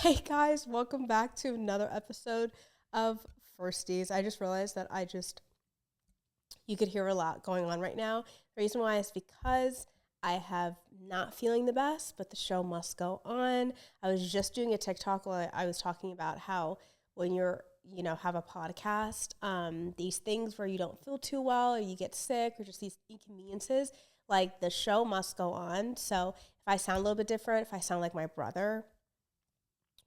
Hey guys, welcome back to another episode of Firsties. I just realized that you could hear a lot going on right now. The reason why is because I have not feeling the best, but the show must go on. I was just doing a TikTok where I was talking about how when have a podcast, these things where you don't feel too well or you get sick or just these inconveniences, like the show must go on. So if I sound a little bit different, if I sound like my brother,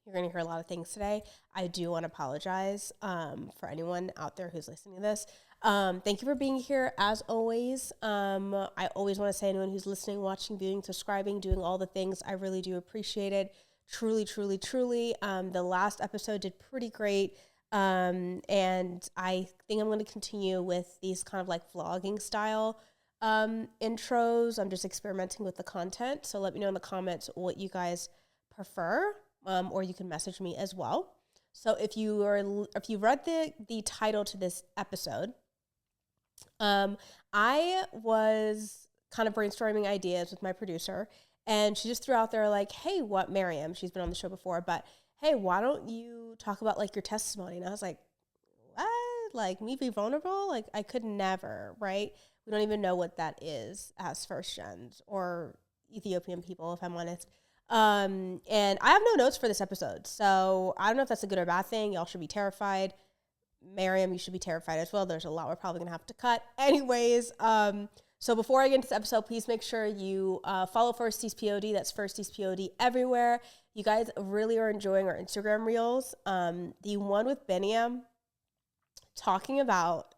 you're going to hear a lot of things today. I do want to apologize for anyone out there who's listening to this. Thank you for being here. As always, I always want to say anyone who's listening, watching, viewing, subscribing, doing all the things, I really do appreciate it. Truly, truly, truly. The last episode did pretty great. And I think I'm going to continue with these kind of like vlogging style intros. I'm just experimenting with the content. So let me know in the comments what you guys prefer. Or you can message me as well. So if you read the title to this episode, I was kind of brainstorming ideas with my producer, and she just threw out there like, "Hey, what Miriam? She's been on the show before, but hey, why don't you talk about like your testimony?" And I was like, "What? Like me be vulnerable? Like I could never, right? We don't even know what that is as first gens or Ethiopian people, if I'm honest." And I have no notes for this episode, so I don't know if that's a good or bad thing. Y'all should be terrified. Miriam, you should be terrified as well. There's a lot we're probably gonna have to cut. Anyways, so before I get into this episode, please make sure you follow Firsties Pod. That's Firsties Pod everywhere. You guys really are enjoying our Instagram reels. The one with Beniam talking about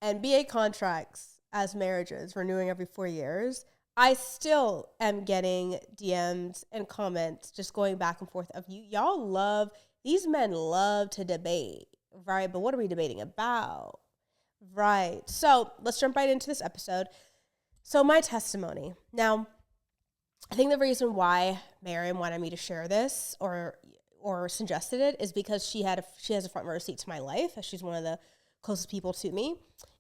NBA contracts as marriages renewing every 4 years. I still am getting DMs and comments just going back and forth of these men love to debate, right? But what are we debating about? Right. So let's jump right into this episode. So my testimony. Now, I think the reason why Miriam wanted me to share this or suggested it is because she has a front row seat to my life, as she's one of the closest people to me.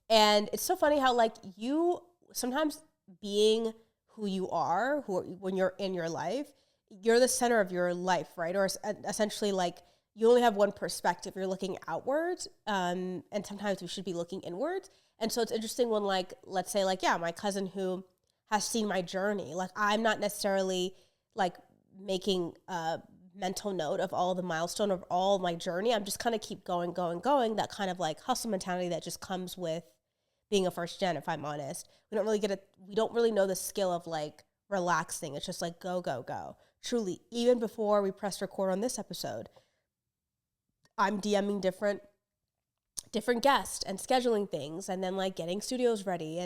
And it's so funny how like you sometimes being who you are, when you're in your life, you're the center of your life, right? Or essentially like you only have one perspective. You're looking outwards, and sometimes we should be looking inwards. And so it's interesting when like, let's say like, yeah, my cousin who has seen my journey, like I'm not necessarily like making a mental note of all the milestone of all my journey. I'm just kind of keep going. That kind of like hustle mentality that just comes with being a first gen, if I'm honest. We don't really know the skill of like relaxing. It's just like go. Truly, even before we press record on this episode, I'm DMing different guests and scheduling things and then like getting studios ready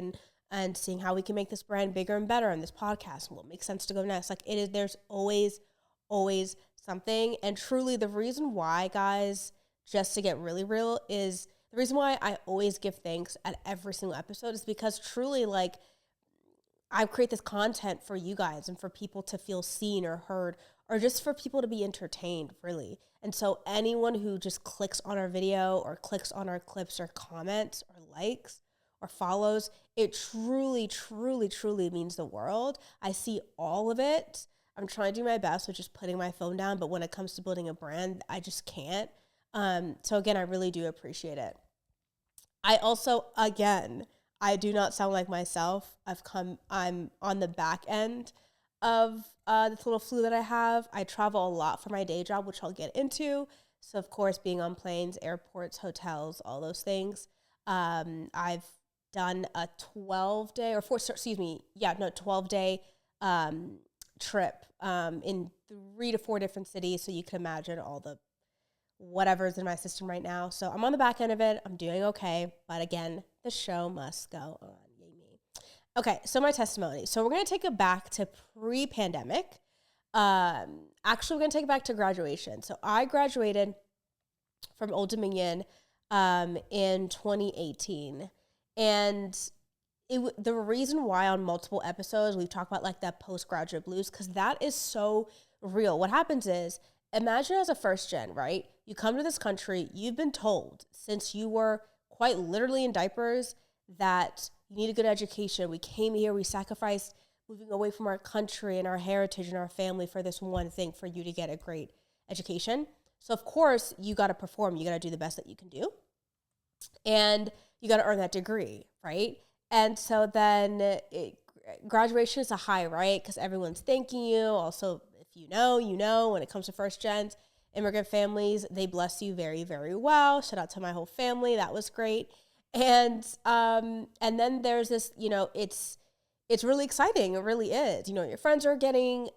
and seeing how we can make this brand bigger and better on this podcast and what makes sense to go next. Like there's always something. And truly the reason why, guys, just to get really real, is the reason why I always give thanks at every single episode is because truly, like, I create this content for you guys and for people to feel seen or heard or just for people to be entertained, really. And so anyone who just clicks on our video or clicks on our clips or comments or likes or follows, it truly, truly, truly means the world. I see all of it. I'm trying to do my best with just putting my phone down, but when it comes to building a brand, I just can't. So again, I really do appreciate it. I also, again, I do not sound like myself. I'm on the back end of this little flu that I have. I travel a lot for my day job, which I'll get into. So of course, being on planes, airports, hotels, all those things. I've done a 12-day 12-day trip in 3 to 4 different cities. So you can imagine all the whatever's in my system right now. So I'm on the back end of it. I'm doing okay. But again, the show must go on. Yay me. Okay, so my testimony. So we're going to take it back to pre-pandemic. Actually, we're going to take it back to graduation. So I graduated from Old Dominion in 2018. And the reason why on multiple episodes we've talked about like that postgraduate blues, because that is so real. What happens is, imagine as a first gen, right? You come to this country, you've been told since you were quite literally in diapers that you need a good education. We came here, we sacrificed moving away from our country and our heritage and our family for this one thing, for you to get a great education. So of course you got to perform, you got to do the best that you can do. And you got to earn that degree, right? And so then graduation is a high, right? Because everyone's thanking you. Also, if you know, when it comes to first gens, immigrant families, they bless you very, very well. Shout out to my whole family. That was great. And then there's this, it's really exciting. It really is. Your friends are engaged,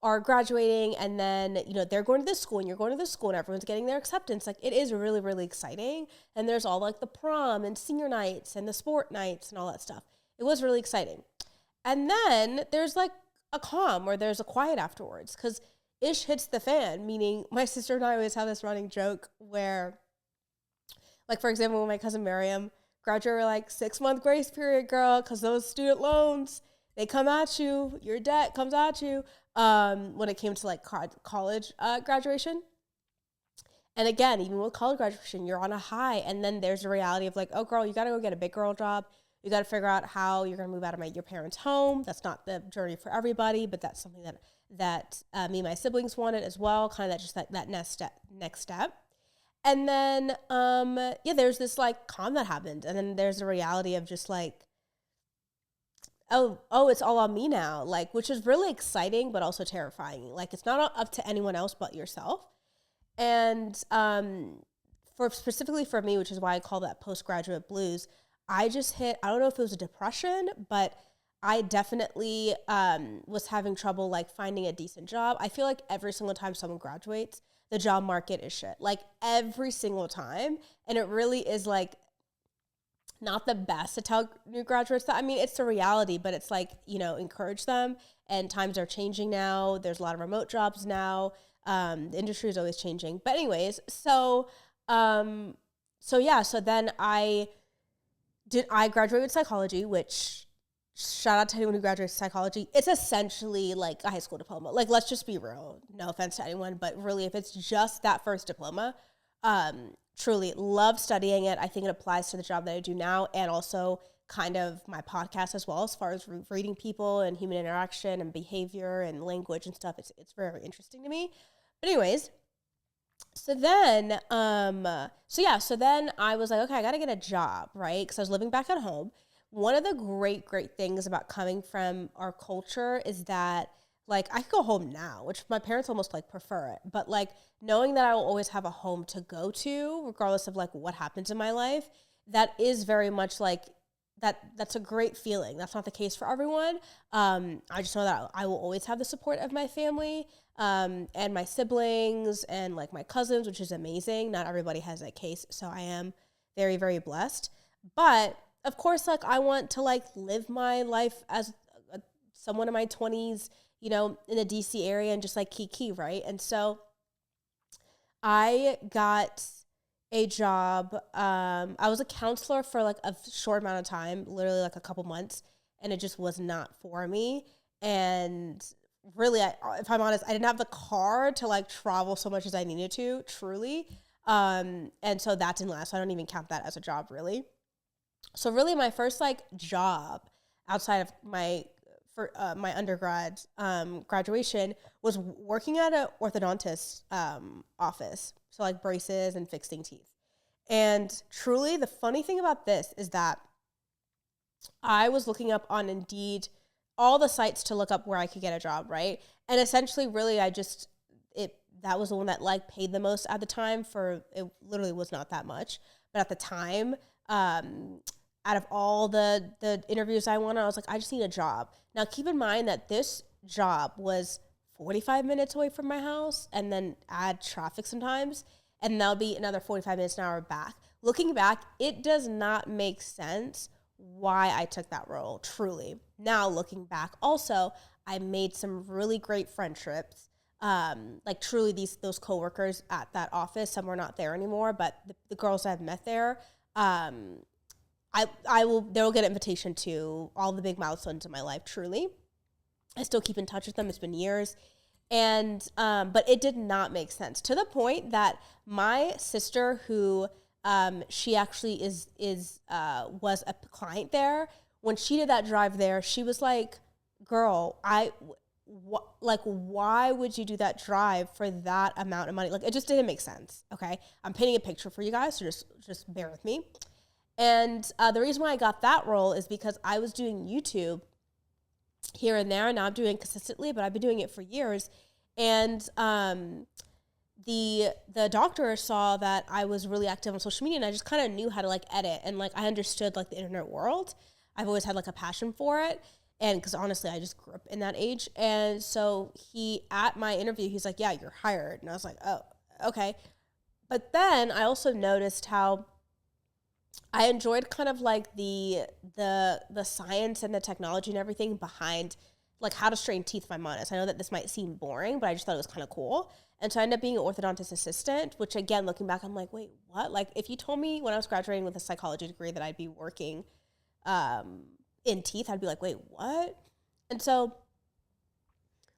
are graduating, and then, they're going to this school and you're going to this school and everyone's getting their acceptance. Like, it is really, really exciting. And there's all like the prom and senior nights and the sport nights and all that stuff. It was really exciting. And then there's like a calm, or there's a quiet afterwards, because ish hits the fan, meaning my sister and I always have this running joke where, like, for example, when my cousin Miriam graduated, we're like, 6-month grace period, girl, because those student loans, they come at you. Your debt comes at you. When it came to like college graduation. And again, even with college graduation, you're on a high. And then there's the reality of like, oh, girl, you got to go get a big girl job. You got to figure out how you're going to move out of your parents' home. That's not the journey for everybody, but that's something that me and my siblings wanted as well. Kind of that next step. And then, there's this like calm that happened. And then there's the reality of just like, oh, it's all on me now, like, which is really exciting, but also terrifying. Like, it's not up to anyone else but yourself. And specifically for me, which is why I call that postgraduate blues, I just hit, I don't know if it was a depression, but I definitely was having trouble like finding a decent job. I feel like every single time someone graduates, the job market is shit, like every single time. And it really is like not the best to tell new graduates that. I mean, it's the reality, but it's like, encourage them. And times are changing now. There's a lot of remote jobs now. The industry is always changing. But anyways, so then I graduated with psychology, which, shout out to anyone who graduates psychology. It's essentially like a high school diploma. Like, let's just be real. No offense to anyone, but really, if it's just that first diploma, truly love studying it. I think it applies to the job that I do now, and also kind of my podcast as well, as far as reading people and human interaction and behavior and language and stuff. It's very interesting to me. But anyways, so then I was like, okay, I got to get a job, right? Because I was living back at home. One of the great things about coming from our culture is that, like, I could go home now, which my parents almost like prefer it. But like knowing that I will always have a home to go to, regardless of like what happens in my life, that is very much like that's a great feeling. That's not the case for everyone. I just know that I will always have the support of my family and my siblings and like my cousins, which is amazing. Not everybody has that case. So I am very, very blessed. But of course, like, I want to like live my life as someone in my 20s, in the DC area, and just like kiki, right? And so I got a job. I was a counselor for like a short amount of time, literally like a couple months, and it just was not for me. And really, if I'm honest, I didn't have the car to like travel so much as I needed to, truly. And so that didn't last. So I don't even count that as a job, really. So really, my first like job outside of my undergrad graduation was working at an orthodontist office. So like braces and fixing teeth. And truly, the funny thing about this is that I was looking up on Indeed all the sites to look up where I could get a job, right? And essentially, really, that was the one that like paid the most at the time. For it literally was not that much, but at the time, out of all the interviews I went on, I was like, I just need a job. Now, keep in mind that this job was 45 minutes away from my house, and then add traffic sometimes, and that'll be another 45 minutes an hour back. Looking back, it does not make sense why I took that role, truly. Now, looking back, also, I made some really great friendships. Like truly those coworkers at that office, some are not there anymore, but the girls I've met there, they'll get an invitation to all the big milestones in my life, truly. I still keep in touch with them. It's been years. And, but it did not make sense, to the point that my sister, who, she actually was a client there, when she did that drive there, she was like, girl, like, why would you do that drive for that amount of money? Like, it just didn't make sense. Okay. I'm painting a picture for you guys. So just bear with me. And the reason why I got that role is because I was doing YouTube here and there. Now I'm doing it consistently, but I've been doing it for years. And the doctor saw that I was really active on social media, and I just kind of knew how to like edit, and like I understood like the internet world. I've always had like a passion for it, and because honestly I just grew up in that age. And so he, at my interview, he's like, yeah, you're hired. And I was like, oh, okay. But then I also noticed how I enjoyed kind of like the science and the technology and everything behind like how to straighten teeth, if I'm honest. I know that this might seem boring, but I just thought it was kind of cool. And so I ended up being an orthodontist assistant, which again, looking back, I'm like, wait, what? Like if you told me when I was graduating with a psychology degree that I'd be working in teeth, I'd be like, wait, what? And so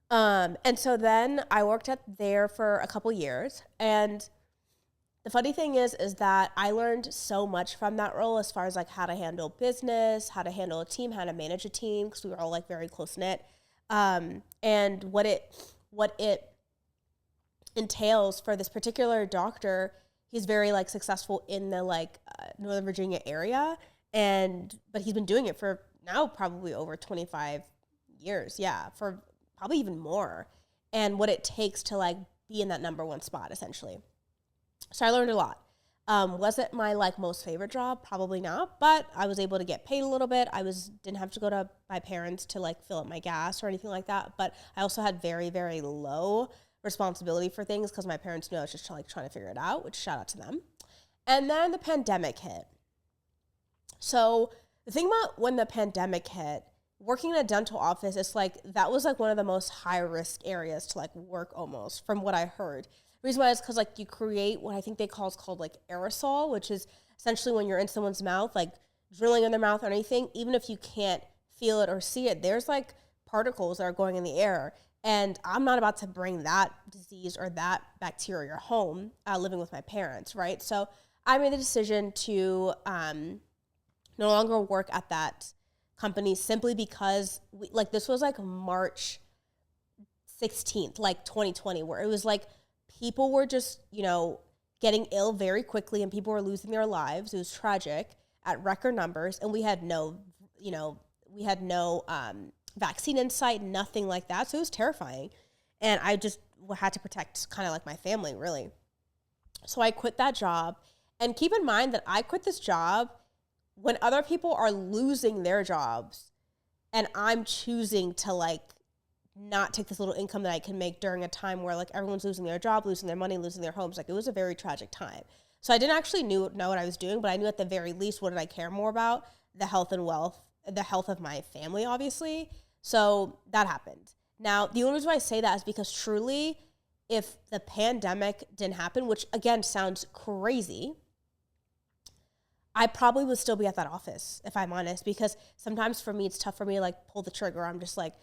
then I worked there for a couple years. And the funny thing is that I learned so much from that role as far as like how to handle business, how to handle a team, how to manage a team, because we were all like very close knit, and what it entails for this particular doctor. He's very like successful in the like Northern Virginia area, but he's been doing it for now probably over 25 years, for probably even more, and what it takes to like be in that number one spot essentially. So I learned a lot. Was it my like most favorite job? Probably not, but I was able to get paid a little bit. Didn't have to go to my parents to like fill up my gas or anything like that. But I also had very, very low responsibility for things because my parents knew I was just like trying to figure it out, which shout out to them. And then the pandemic hit. So the thing about when the pandemic hit, working in a dental office, it's like, that was like one of the most high risk areas to like work almost, from what I heard. The reason why is because like you create what I think called like aerosol, which is essentially when you're in someone's mouth, like drilling in their mouth or anything, even if you can't feel it or see it, there's like particles that are going in the air. And I'm not about to bring that disease or that bacteria home living with my parents, right? So I made the decision to no longer work at that company simply because this was like March 16th, like 2020, where it was like, people were just, getting ill very quickly and people were losing their lives. It was tragic at record numbers. And we had no vaccine in sight, nothing like that. So it was terrifying. And I just had to protect kind of like my family, really. So I quit that job. And keep in mind that I quit this job when other people are losing their jobs and I'm choosing to like not take this little income that I can make during a time where like everyone's losing their job, losing their money, losing their homes. Like it was a very tragic time. So I didn't actually know what I was doing, but I knew at the very least, what did I care more about? The health and wealth, the health of my family, obviously. So that happened. Now, the only reason why I say that is because truly, if the pandemic didn't happen, which again sounds crazy, I probably would still be at that office, if I'm honest, because sometimes for me, it's tough for me to like pull the trigger. I'm just like,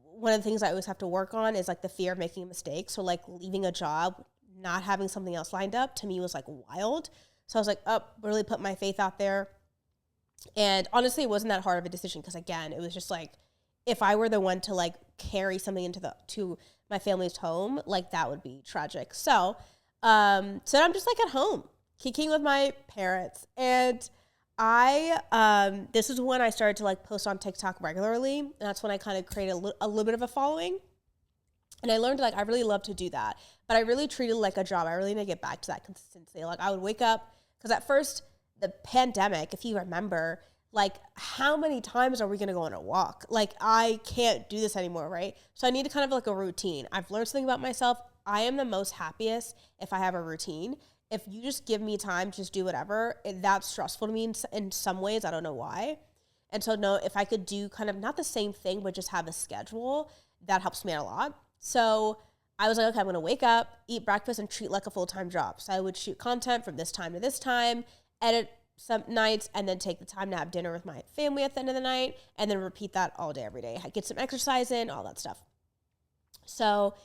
one of the things I always have to work on is like the fear of making a mistake. So like leaving a job, not having something else lined up, to me was like wild. So I was like, really put my faith out there. And honestly, it wasn't that hard of a decision because again, it was just like, if I were the one to like carry something to my family's home, like that would be tragic. So I'm just like at home, kicking with my parents. And this is when I started to like post on TikTok regularly. And that's when I kind of created a little bit of a following. And I learned like I really love to do that, but I really treated it like a job. I really need to get back to that consistency. Like I would wake up, because at first the pandemic, if you remember, like how many times are we going to go on a walk? Like I can't do this anymore, right? So I need to kind of like a routine. I've learned something about myself. I am the most happiest if I have a routine. If you just give me time to just do whatever, that's stressful to me in some ways. I don't know why. And so no, if I could do kind of not the same thing, but just have a schedule, that helps me out a lot. So I was like, okay, I'm going to wake up, eat breakfast, and treat it like a full-time job. So I would shoot content from this time to this time, edit some nights, and then take the time to have dinner with my family at the end of the night, and then repeat that all day, every day. Get some exercise in, all that stuff. So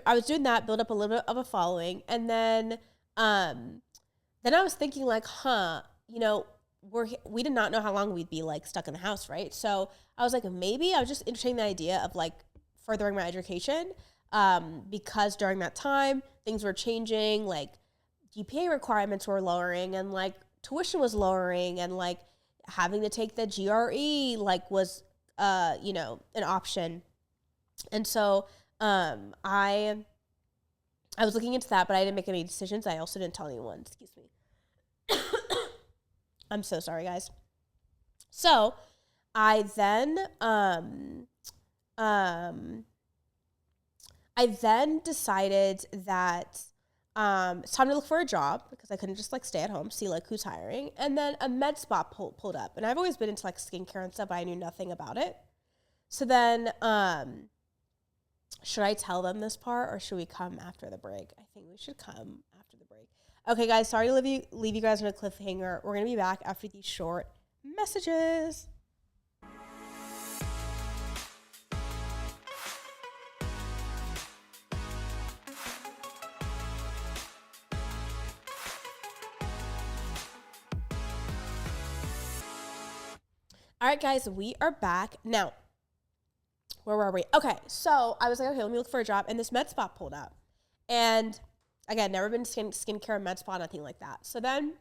I was doing that, build up a little bit of a following, and then I was thinking like, we did not know how long we'd be like stuck in the house, right? So I was like, maybe I was just entertaining the idea of like furthering my education, because during that time things were changing, like GPA requirements were lowering, and like tuition was lowering, and like having to take the GRE like was an option. And so I was looking into that, but I didn't make any decisions. I also didn't tell anyone. Excuse me. I'm so sorry, guys. So I then decided that it's time to look for a job, because I couldn't just like stay at home, see like who's hiring. And then a med spa pulled up, and I've always been into like skincare and stuff, but I knew nothing about it. So then, should I tell them this part, or should we come after the break? I think we should come after the break. Okay, guys, sorry to leave you guys on a cliffhanger. We're going to be back after these short messages. All right, guys, we are back. Now, where were we? Okay, so I was like, okay, let me look for a job, and this med spa pulled up. And again, never been skincare, med spa, nothing like that. So then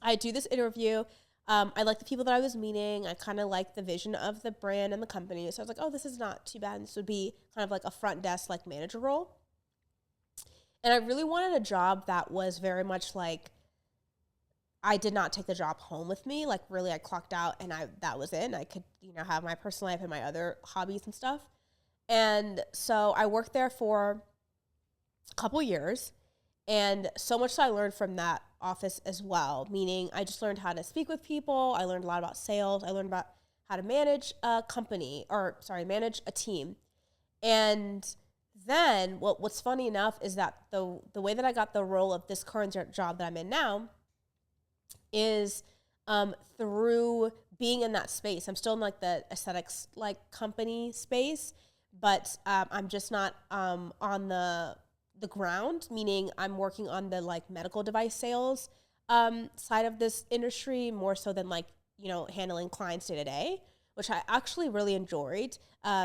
I do this interview. I like the people that I was meeting. I kind of like the vision of the brand and the company. So I was like, oh, this is not too bad. This would be kind of like a front desk, like manager role. And I really wanted a job that was very much like, I did not take the job home with me. Like really, I clocked out and that was it. And I could, have my personal life and my other hobbies and stuff. And so I worked there for a couple years, and so much so I learned from that office as well, meaning I just learned how to speak with people. I learned a lot about sales. I learned about how to manage manage a team. And then what's funny enough is that the way that I got the role of this current job that I'm in now is through being in that space. I'm still in like the aesthetics like company space, but I'm just not on the ground, meaning I'm working on the like medical device sales side of this industry more so than like, handling clients day to day, which I actually really enjoyed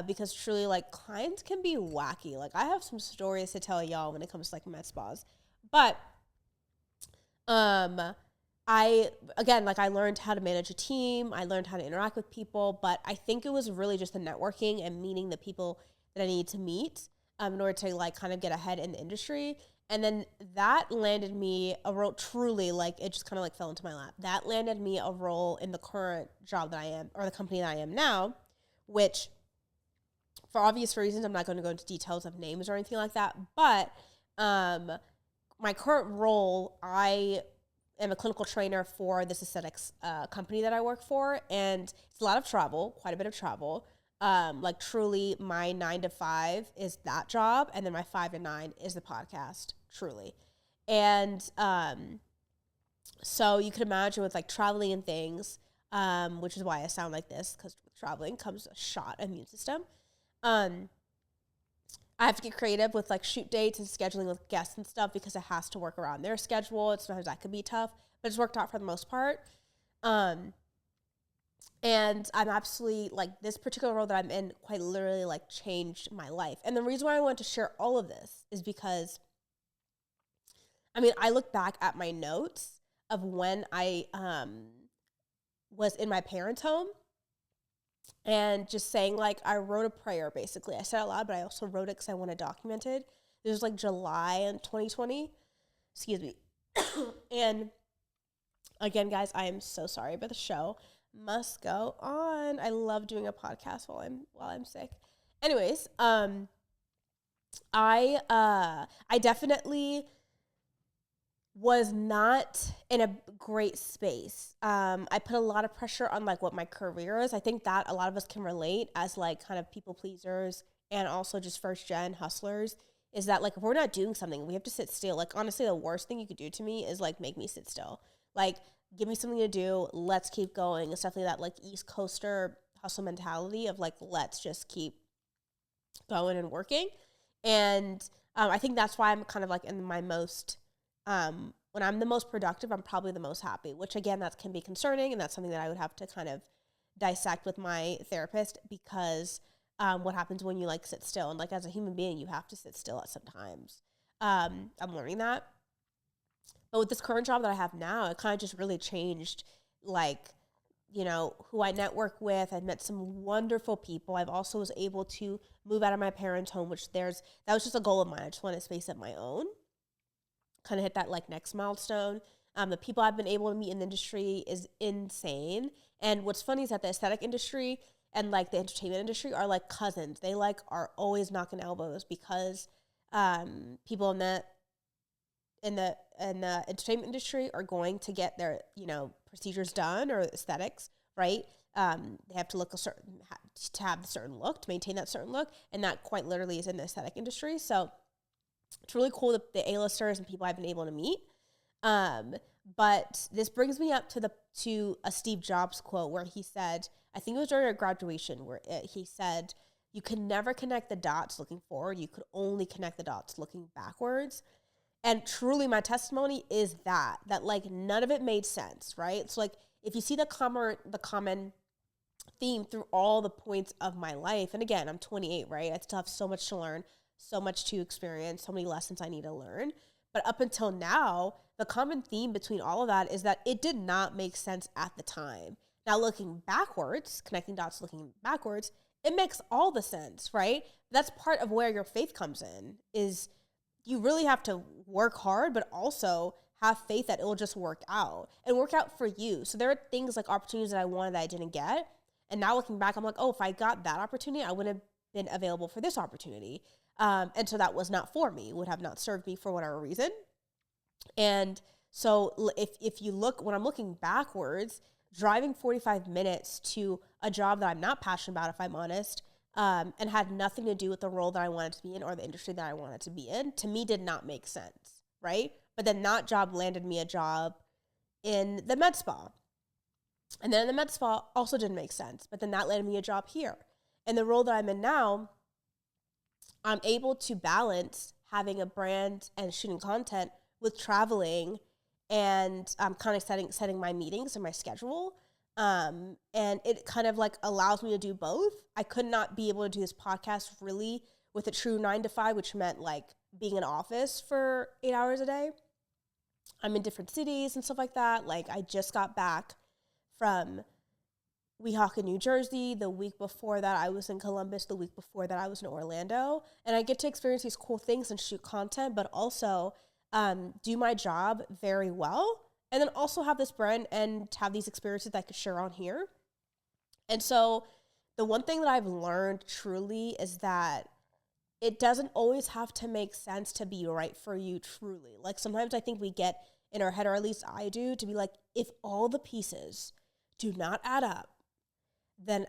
because truly like clients can be wacky. Like I have some stories to tell y'all when it comes to like med spas, but I learned how to manage a team. I learned how to interact with people, but I think it was really just the networking and meeting the people that I needed to meet in order to like kind of get ahead in the industry. And then that landed me a role, truly, like it just kind of like fell into my lap. That landed me a role in the current job that I am, or the company that I am now, which for obvious reasons, I'm not going to go into details of names or anything like that. But my current role, I am a clinical trainer for this aesthetics company that I work for. And it's a lot of travel, quite a bit of travel. Like truly my 9 to 5 is that job. And then my 5 to 9 is the podcast, truly. And so you could imagine with like traveling and things, which is why I sound like this, because with traveling comes a shot immune system. I have to get creative with like shoot dates and scheduling with guests and stuff because it has to work around their schedule. And sometimes that could be tough, but it's worked out for the most part. And I'm absolutely like this particular role that I'm in quite literally like changed my life. And the reason why I wanted to share all of this is because, I look back at my notes of when I was in my parents' home and just saying like, I wrote a prayer basically. I said it out loud, but I also wrote it because I want to document it. It was like July in 2020. Excuse me. And again, guys, I am so sorry, but the show must go on. I love doing a podcast while I'm sick. Anyways, I definitely was not in a great space. I put a lot of pressure on like what my career is. I think that a lot of us can relate as like kind of people pleasers and also just first gen hustlers, is that like if we're not doing something, we have to sit still. Like honestly, the worst thing you could do to me is like make me sit still. Like give me something to do. Let's keep going. It's definitely that like East Coaster hustle mentality of like, let's just keep going and working. And I think that's why I'm kind of like in my most when I'm the most productive, I'm probably the most happy, which again, that can be concerning. And that's something that I would have to kind of dissect with my therapist, because what happens when you like sit still, and like as a human being, you have to sit still at some times. I'm learning that. But with this current job that I have now, it kind of just really changed, like, you know, who I network with. I've met some wonderful people. I've also was able to move out of my parents' home, which that was just a goal of mine. I just wanted space of my own, kind of hit that like next milestone. The people I've been able to meet in the industry is insane. And what's funny is that the aesthetic industry and like the entertainment industry are like cousins. They like are always knocking elbows, because people in the entertainment industry are going to get their, you know, procedures done, or aesthetics, right? They have to look to have a certain look, to maintain that certain look, and that quite literally is in the aesthetic industry. So it's really cool that the A-listers and people I've been able to meet. But this brings me up to a Steve Jobs quote where he said, I think it was during a graduation, where he said, "You can never connect the dots looking forward. You could only connect the dots looking backwards." And truly, my testimony is that like none of it made sense, right? So like if you see the common theme through all the points of my life, and again, I'm 28, right? I still have so much to learn, so much to experience, so many lessons I need to learn. But up until now, the common theme between all of that is that it did not make sense at the time. Now, looking backwards, connecting dots looking backwards, it makes all the sense, right? That's part of where your faith comes in, is you really have to work hard, but also have faith that it will just work out and work out for you. So there are things like opportunities that I wanted that I didn't get. And now looking back, I'm like, oh, if I got that opportunity, I wouldn't have been available for this opportunity. And so that was not for me, would have not served me for whatever reason. And so if you look, when I'm looking backwards, driving 45 minutes to a job that I'm not passionate about, if I'm honest, and had nothing to do with the role that I wanted to be in or the industry that I wanted to be in, to me did not make sense, right? But then that job landed me a job in the med spa. And then the med spa also didn't make sense, but then that landed me a job here. And the role that I'm in now, I'm able to balance having a brand and shooting content with traveling, and I'm kind of setting my meetings and my schedule. And it kind of like allows me to do both. I could not be able to do this podcast really with a true 9 to 5, which meant like being in office for 8 hours a day. I'm in different cities and stuff like that. Like I just got back from Weehawken, New Jersey. The week before that, I was in Columbus. The week before that, I was in Orlando. And I get to experience these cool things and shoot content, but also do my job very well. And then also have this brand and have these experiences that I could share on here. And so the one thing that I've learned truly is that it doesn't always have to make sense to be right for you truly. Like sometimes I think we get in our head, or at least I do, to be like, if all the pieces do not add up, then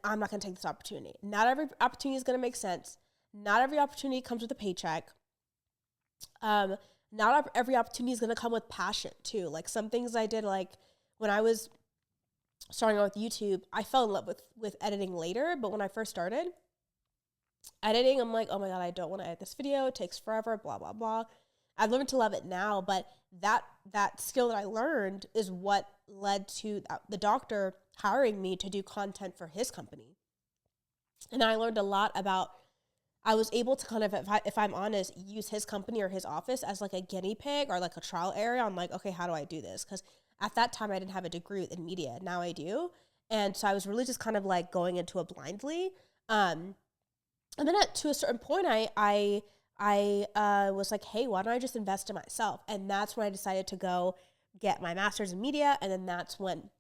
I'm not going to take this opportunity. Not every opportunity is going to make sense. Not every opportunity comes with a paycheck. Not every opportunity is going to come with passion too. Like some things I did, like when I was starting out with YouTube, I fell in love with editing later. But when I first started editing, I'm like, oh my God, I don't want to edit this video. It takes forever, blah, blah, blah. I've learned to love it now, but that skill that I learned is what led to the doctor hiring me to do content for his company. And I learned a lot about, I was able to kind of, if I'm honest, use his company or his office as like a guinea pig or like a trial area. I'm like, okay, how do I do this? Because at that time I didn't have a degree in media. Now I do. And so I was really just kind of like going into it blindly. And then to a certain point, I was like, hey, why don't I just invest in myself? And that's when I decided to go get my master's in media. And then that's when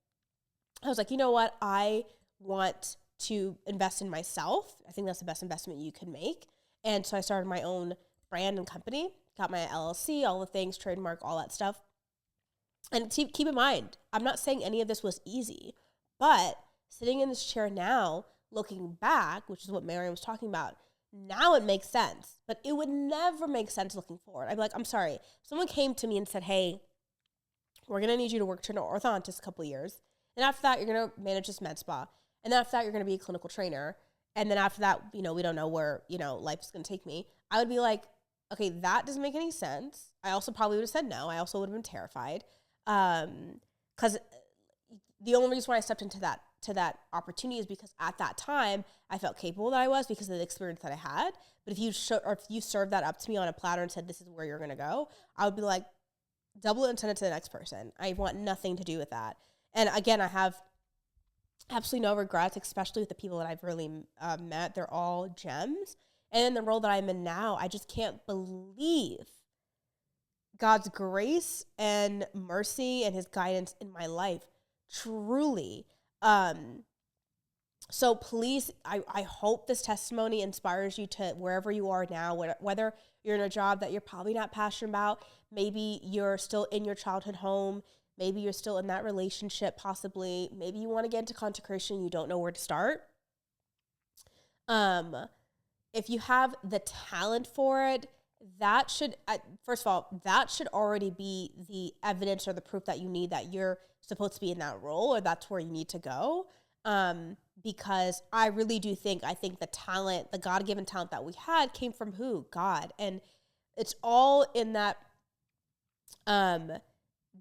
I was like, you know what? I want to invest in myself. I think that's the best investment you can make. And so I started my own brand and company, got my LLC, all the things, trademark, all that stuff. And keep in mind, I'm not saying any of this was easy, but sitting in this chair now, looking back, which is what Mariam was talking about, now it makes sense, but it would never make sense looking forward. I'd be like, I'm sorry. Someone came to me and said, hey, we're going to need you to work to an orthodontist a couple years. And after that, you're going to manage this med spa. And then after that, you're going to be a clinical trainer. And then after that, we don't know where, life is going to take me. I would be like, okay, that doesn't make any sense. I also probably would have said no. I also would have been terrified. Because the only reason why I stepped into that opportunity is because at that time I felt capable that I was because of the experience that I had. But if you served that up to me on a platter and said, this is where you're going to go, I would be like, double it and send it to the next person. I want nothing to do with that. And again, I have absolutely no regrets, especially with the people that I've really met. They're all gems. And in the role that I'm in now, I just can't believe God's grace and mercy and his guidance in my life. Truly. So please, I hope this testimony inspires you to wherever you are now, whether you're in a job that you're probably not passionate about, maybe you're still in your childhood home, maybe you're still in that relationship possibly, maybe you want to get into consecration, you don't know where to start. If you have the talent for it, that should, first of all, that should already be the evidence or the proof that you need that you're supposed to be in that role or that's where you need to go. Because I really do think the talent, the God-given talent that we had came from who? God. And it's all in that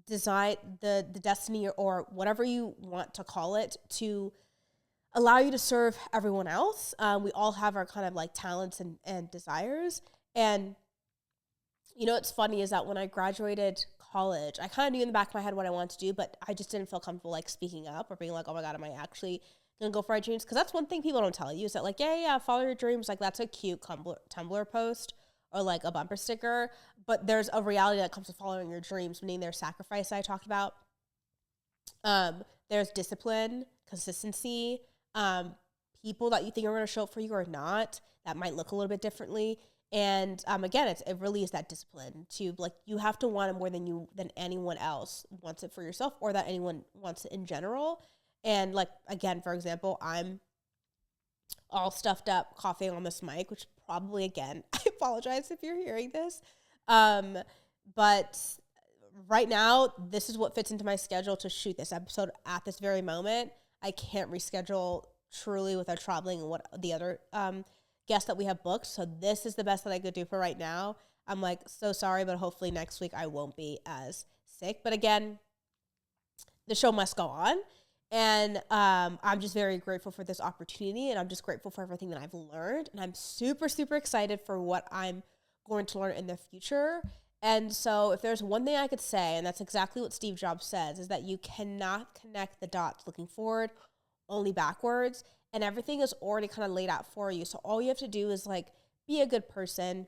design, the destiny or whatever you want to call it, to allow you to serve everyone else. We all have our kind of like talents and desires. And you know, what's funny is that when I graduated college, I kind of knew in the back of my head what I wanted to do, but I just didn't feel comfortable like speaking up or being like, oh my God, am I actually going to go for my dreams? Because that's one thing people don't tell you is that like, yeah, follow your dreams. Like that's a cute Tumblr post or like a bumper sticker. But there's a reality that comes with following your dreams, meaning there's sacrifice that I talked about. There's discipline, consistency, people that you think are going to show up for you or not, that might look a little bit differently. And again, it really is that discipline to like, you have to want it more than anyone else wants it for yourself or that anyone wants it in general. And like, again, for example, I'm all stuffed up coughing on this mic, which probably, again, I apologize if you're hearing this. But right now, this is what fits into my schedule to shoot this episode at this very moment. I can't reschedule truly without traveling and what the other guests that we have booked. So this is the best that I could do for right now. I'm like, so sorry, but hopefully next week I won't be as sick. But again, the show must go on. And I'm just very grateful for this opportunity. And I'm just grateful for everything that I've learned. And I'm super, super excited for what I'm going to learn in the future. And so if there's one thing I could say, and that's exactly what Steve Jobs says, is that you cannot connect the dots looking forward, only backwards. And everything is already kind of laid out for you. So all you have to do is like be a good person,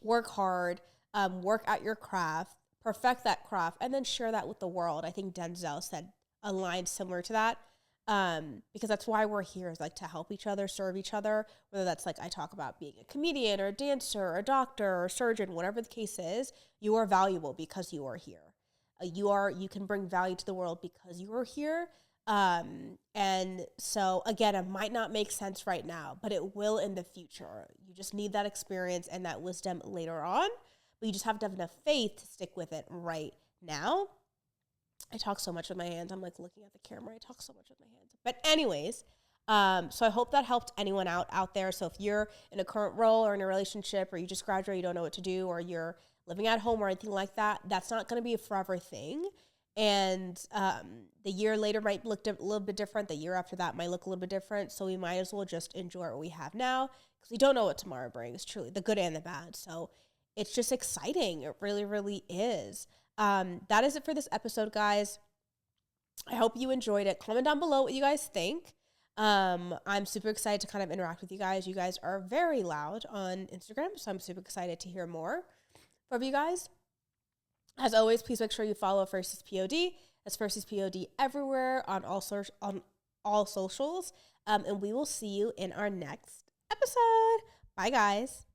work hard, work at your craft, perfect that craft, and then share that with the world. I think Denzel said a line similar to that, because that's why we're here, is like to help each other, serve each other, whether that's like I talk about being a comedian or a dancer or a doctor or a surgeon, whatever the case is, you are valuable because you are here. You can bring value to the world because you are here. And so again, it might not make sense right now, but it will in the future. You just need that experience and that wisdom later on, but you just have to have enough faith to stick with it right now. I talk so much with my hands. I'm like looking at the camera. I talk so much with my hands. But anyways, so I hope that helped anyone out there. So if you're in a current role or in a relationship, or you just graduated, you don't know what to do, or you're living at home or anything like that, that's not going to be a forever thing. And the year later might look a little bit different. The year after that might look a little bit different. So we might as well just enjoy what we have now, because we don't know what tomorrow brings, truly, the good and the bad. So it's just exciting. It really, really is. That is it for this episode, guys. I hope you enjoyed it. Comment down below what you guys think. I'm super excited to kind of interact with you guys. You guys are very loud on Instagram, so I'm super excited to hear more from you guys. As always, please make sure you follow Firsties Pod. That's Firsties Pod everywhere on all socials. And we will see you in our next episode. Bye, guys.